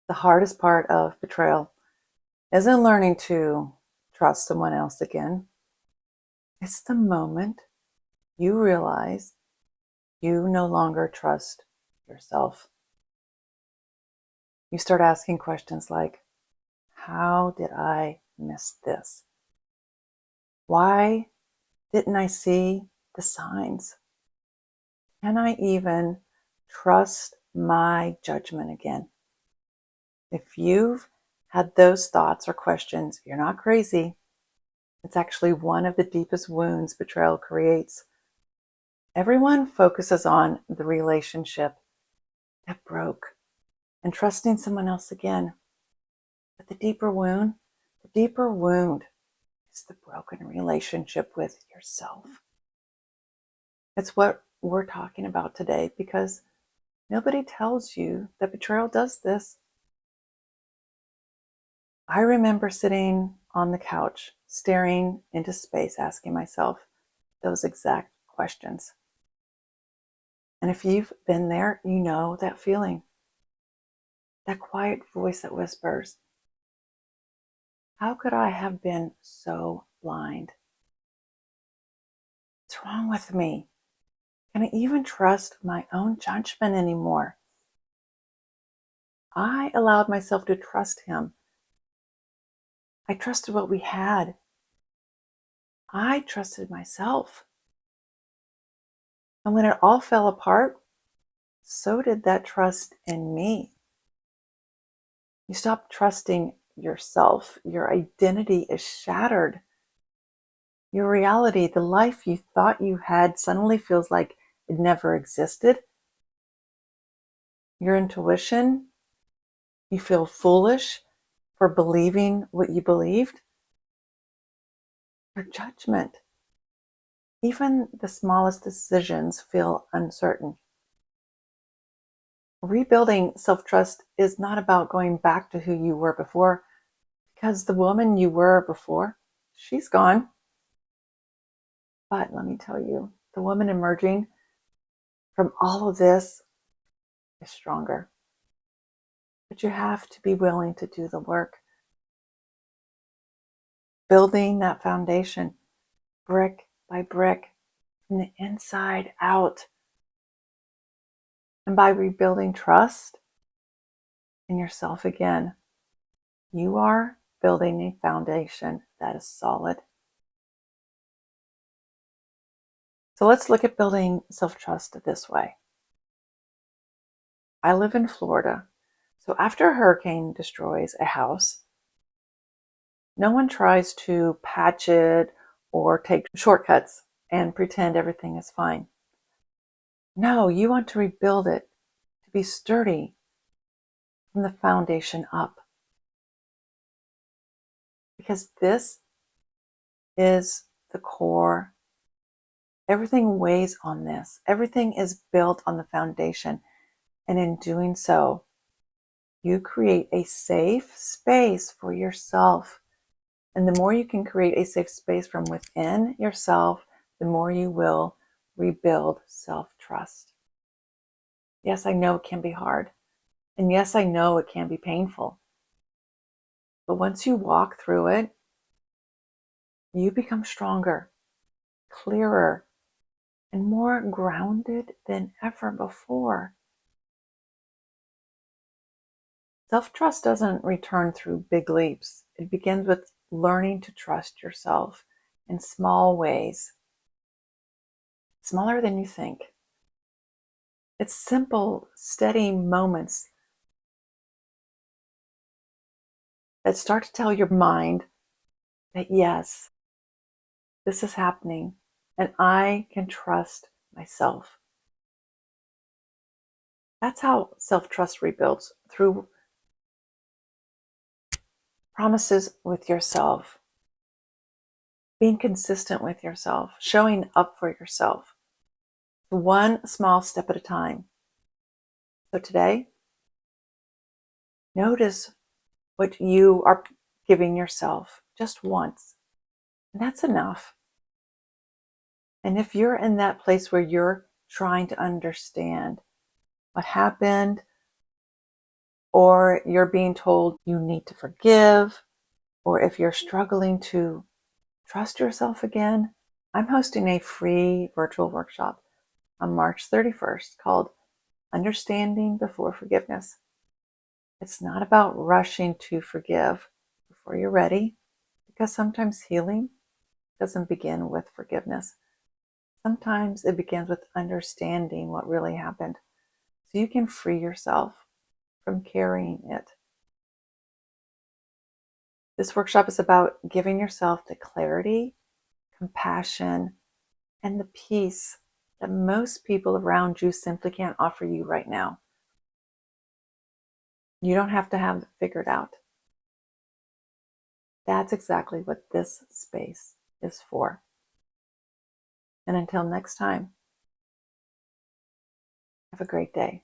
The hardest part of betrayal isn't learning to trust someone else again. It's the moment you realize you no longer trust yourself. You start asking questions like, how did I miss this? Why didn't I see the signs? Can I even trust my judgment again? If you've had those thoughts or questions, you're not crazy. It's actually one of the deepest wounds betrayal creates. Everyone focuses on the relationship that broke and trusting someone else again. But the deeper wound is the broken relationship with yourself. It's what we're talking about today because nobody tells you that betrayal does this. I remember sitting on the couch, staring into space, asking myself those exact questions. And if you've been there, you know that feeling. That quiet voice that whispers, how could I have been so blind? What's wrong with me? Can I even trust my own judgment anymore? I allowed myself to trust him. I trusted what we had. I trusted myself. And when it all fell apart, so did that trust in me. You stop trusting yourself. Your identity is shattered. Your reality, the life you thought you had, suddenly feels like it never existed. Your intuition, you feel foolish for believing what you believed. Your judgment, even the smallest decisions feel uncertain. Rebuilding self-trust is not about going back to who you were before, because the woman you were before, she's gone. But let me tell you, the woman emerging from all of this is stronger. But you have to be willing to do the work. Building that foundation, brick by brick, from the inside out. And by rebuilding trust in yourself again, you are building a foundation that is solid. So let's look at building self-trust this way. I live in Florida. So after a hurricane destroys a house, no one tries to patch it or take shortcuts and pretend everything is fine. No, you want to rebuild it to be sturdy from the foundation up. Because this is the core. Everything weighs on this. Everything is built on the foundation. And in doing so, you create a safe space for yourself. And the more you can create a safe space from within yourself, the more you will rebuild self-trust. Yes, I know it can be hard. And yes, I know it can be painful. But once you walk through it, you become stronger, clearer, and more grounded than ever before. Self-trust doesn't return through big leaps. It begins with learning to trust yourself in small ways, smaller than you think. It's simple, steady moments that start to tell your mind that yes, this is happening and I can trust myself. That's how self-trust rebuilds, through promises with yourself, being consistent with yourself, showing up for yourself, one small step at a time. So today, notice what you are giving yourself just once. And that's enough. And if you're in that place where you're trying to understand what happened or you're being told you need to forgive, or if you're struggling to trust yourself again, I'm hosting a free virtual workshop on March 31st called Understanding Before Forgiveness. It's not about rushing to forgive before you're ready, because sometimes healing doesn't begin with forgiveness. Sometimes it begins with understanding what really happened so you can free yourself from carrying it. This workshop is about giving yourself the clarity, compassion, and the peace that most people around you simply can't offer you right now. You don't have to have it figured out. That's exactly what this space is for. And until next time, have a great day.